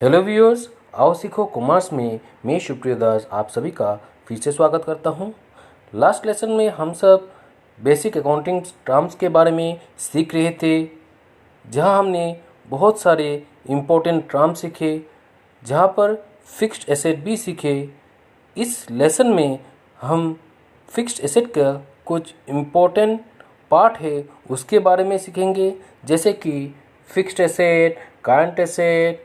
Hello viewers, आओ सीखो commerce में मैं सुप्रिय दास आप सभी का फिर से स्वागत करता हूं। लास्ट लेसन में हम सब बेसिक अकाउंटिंग टर्म्स के बारे में सीख रहे थे, जहां हमने बहुत सारे इम्पोर्टेंट टर्म्स सीखे, जहां पर फिक्स्ड एसेट भी सीखे। इस लेसन में हम फिक्स्ड एसेट का कुछ इम्पोर्टेंट पार्ट है उसके बारे में सीखेंगे, जैसे कि fixed asset, current asset,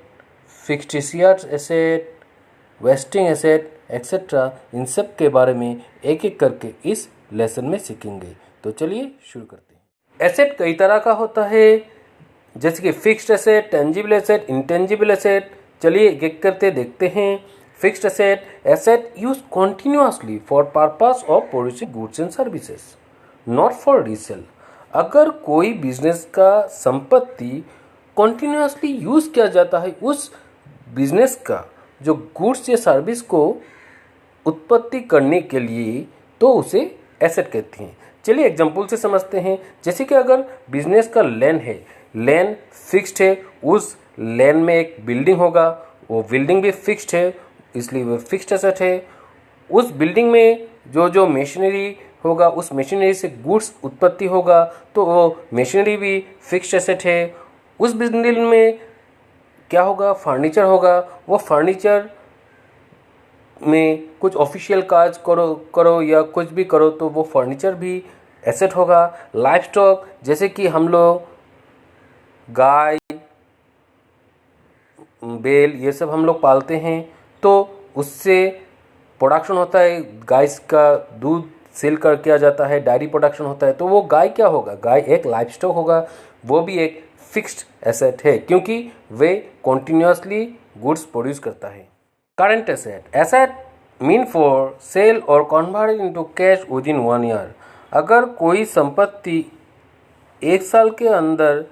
fixed asset, wasting asset etcetera. इन सब के बारे में एक एक करके इस लेसन में सीखेंगे। तो चलिए शुरू करते हैं। एसेट कई तरह का होता है, जैसे कि fixed asset, tangible asset, intangible asset. चलिए एक एक करते देखते हैं। Fixed asset, asset use continuously for purpose of producing goods and services, not for resale. अगर कोई बिजनेस का संपत्ति कॉन्टिन्यूसली यूज किया जाता है उस बिजनेस का जो गुड्स या सर्विस को उत्पत्ति करने के लिए, तो उसे एसेट कहते हैं। चलिए एग्जांपल से समझते हैं। जैसे कि अगर बिजनेस का लैंड है, लैंड फिक्स्ड है, उस लैंड में एक बिल्डिंग होगा, वो बिल्डिंग भी फिक्स्ड है, इसलिए वो फिक्स्ड एसेट है। उस बिल्डिंग में जो जो मशीनरी होगा, उस मशीनरी से गुड्स उत्पत्ति होगा, तो वो मशीनरी भी फिक्स्ड एसेट है। उस बिल्डिंग में क्या होगा, फर्नीचर होगा, वो फर्नीचर में कुछ ऑफिशियल काज करो या कुछ भी करो, तो वो फर्नीचर भी एसेट होगा। लाइफ स्टॉक, जैसे कि हम लोग गाय, बैल, ये सब हम लोग पालते हैं, तो उससे प्रोडक्शन होता है, गाय का दूध सेल कर किया जाता है, डायरी प्रोडक्शन होता है, तो वो गाय क्या होगा, गाय एक लाइफ स्टॉक होगा, वो भी एक फिक्स्ड एसेट है, क्योंकि वे कॉन्टिन्यूसली गुड्स प्रोड्यूस करता है। Current asset, asset mean for sale और converted into cash within 1 year. अगर कोई संपत्ति 1 साल के अंदर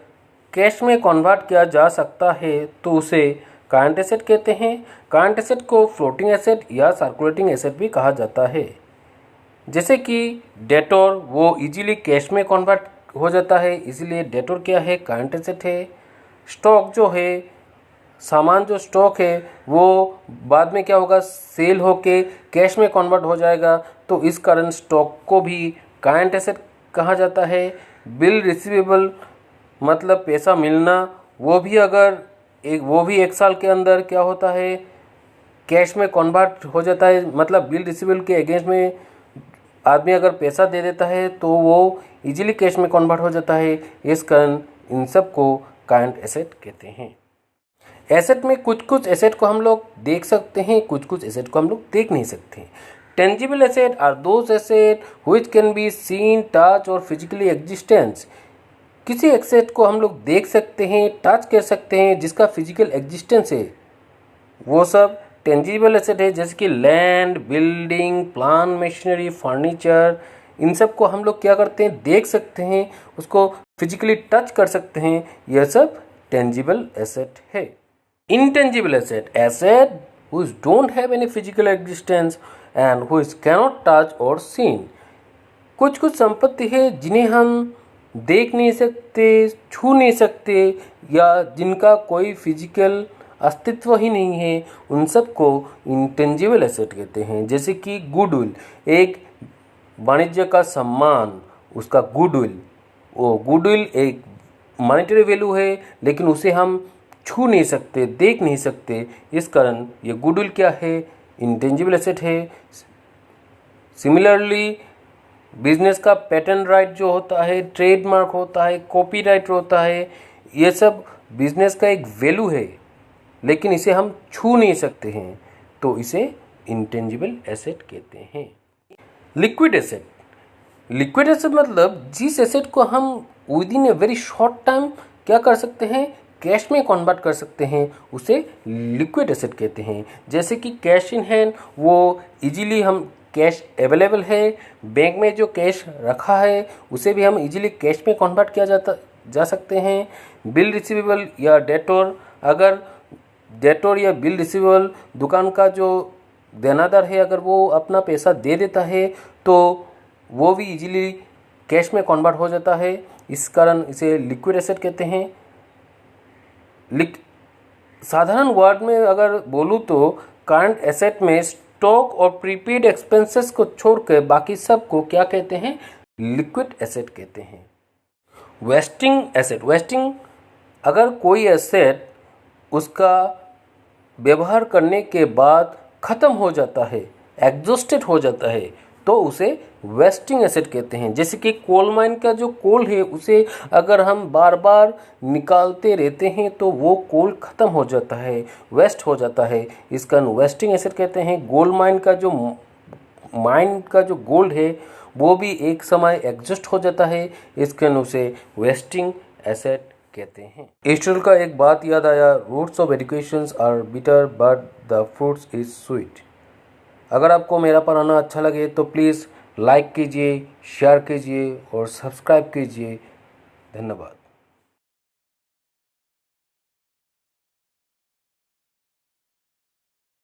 कैश में कन्वर्ट किया जा सकता है तो उसे करंट एसेट कहते हैं। करंट एसेट को फ्लोटिंग एसेट या सर्कुलेटिंग एसेट भी कहा जाता है। जैसे कि डेटोर, वो इजीली कैश में कन्वर्ट हो जाता है, इसलिए डेटोर क्या है, करंट एसेट है। स्टॉक जो है, सामान जो स्टॉक है, वो बाद में क्या होगा, सेल होके कैश में कन्वर्ट हो जाएगा, तो इस कारण स्टॉक को भी करंट एसेट कहा जाता है। बिल रिसीवेबल मतलब पैसा मिलना, वो भी अगर वो भी 1 साल के अंदर क्या होता है, कैश में कन्वर्ट हो जाता है। मतलब बिल रिसीवेबल के अगेंस्ट में आदमी अगर पैसा दे देता है तो वो इजीली कैश में कन्वर्ट हो जाता है। इस कारण इन सब को करंट एसेट कहते हैं। एसेट में कुछ कुछ एसेट को हम लोग देख सकते हैं, कुछ कुछ एसेट को हम लोग देख नहीं सकते। Tangible asset are those asset which can be seen, touch और फिजिकली एग्जिस्टेंस। किसी एसेट को हम लोग देख सकते हैं, टच कर सकते हैं, जिसका फिजिकल एग्जिस्टेंस है, वो सब टेंजिबल एसेट है। जैसे कि land, building, plant, machinery, furniture, इन सब को हम लोग क्या करते हैं, देख सकते हैं, उसको फिजिकली टच कर सकते हैं, यह सब टेंजिबल एसेट है। Intangible asset, asset which don't have any physical existence and which cannot touch or seen। कुछ कुछ संपत्ति है जिन्हें हम देख नहीं सकते, छू नहीं सकते, या जिनका कोई फिजिकल अस्तित्व ही नहीं है, उन सब को इंटेंजिबल एसेट कहते हैं। जैसे कि गुडविल, एक वाणिज्य का सम्मान, उसका गुडविल, वो गुडविल एक मॉनेटरी वैल्यू है, लेकिन उसे हम छू नहीं सकते, देख नहीं सकते, इस कारण ये गुडविल क्या है, इंटेंजिबल एसेट है। सिमिलरली बिजनेस का पेटेंट राइट जो होता है, ट्रेडमार्क होता है, कॉपीराइट होता है, ये सब बिजनेस का एक वैल्यू है, लेकिन इसे हम छू नहीं सकते हैं, तो इसे इंटेंजिबल एसेट कहते हैं। लिक्विड एसेट, लिक्विड एसेट मतलब जिस एसेट को हम with in a very short time क्या कर सकते हैं, कैश में कन्वर्ट कर सकते हैं, उसे लिक्विड एसेट कहते हैं। जैसे कि कैश इन हैंड, वो इजीली हम कैश अवेलेबल है, बैंक में जो कैश रखा है उसे भी हम इजीली कैश में कन्वर्ट किया जा सकते हैं। बिल रिसीवेबल या डेटोर, अगर डेटोर या बिल रिसीवेबल, दुकान का जो देनादार है, अगर वो अपना पैसा दे देता है तो वो भी इजीली कैश में कन्वर्ट हो जाता है, इस कारण इसे लिक्विड एसेट कहते हैं। साधारण वर्ड में अगर बोलूँ तो करंट एसेट में स्टॉक और प्रीपेड एक्सपेंसेस को छोड़कर बाकी सब को क्या कहते हैं? लिक्विड एसेट कहते हैं। वेस्टिंग एसेट, वेस्टिंग अगर कोई एसेट उसका व्यवहार करने के बाद ख़त्म हो जाता है, एग्जॉस्टेड हो जाता है, तो उसे वेस्टिंग एसेट कहते हैं। जैसे कि कोल माइन का जो कोल है उसे अगर हम बार बार निकालते रहते हैं तो वो कोल ख़त्म हो जाता है, वेस्ट हो जाता है, इसका वेस्टिंग एसेट कहते हैं। गोल्ड माइन का जो गोल्ड है वो भी एक समय एग्जॉस्ट हो जाता है, इसके उसे वेस्टिंग एसेट कहते हैं। स्टूडेंट का एक बात याद आया, roots of education are bitter but the fruits is sweet. अगर आपको मेरा पढ़ाना अच्छा लगे तो प्लीज़ लाइक कीजिए, शेयर कीजिए और सब्सक्राइब कीजिए। धन्यवाद।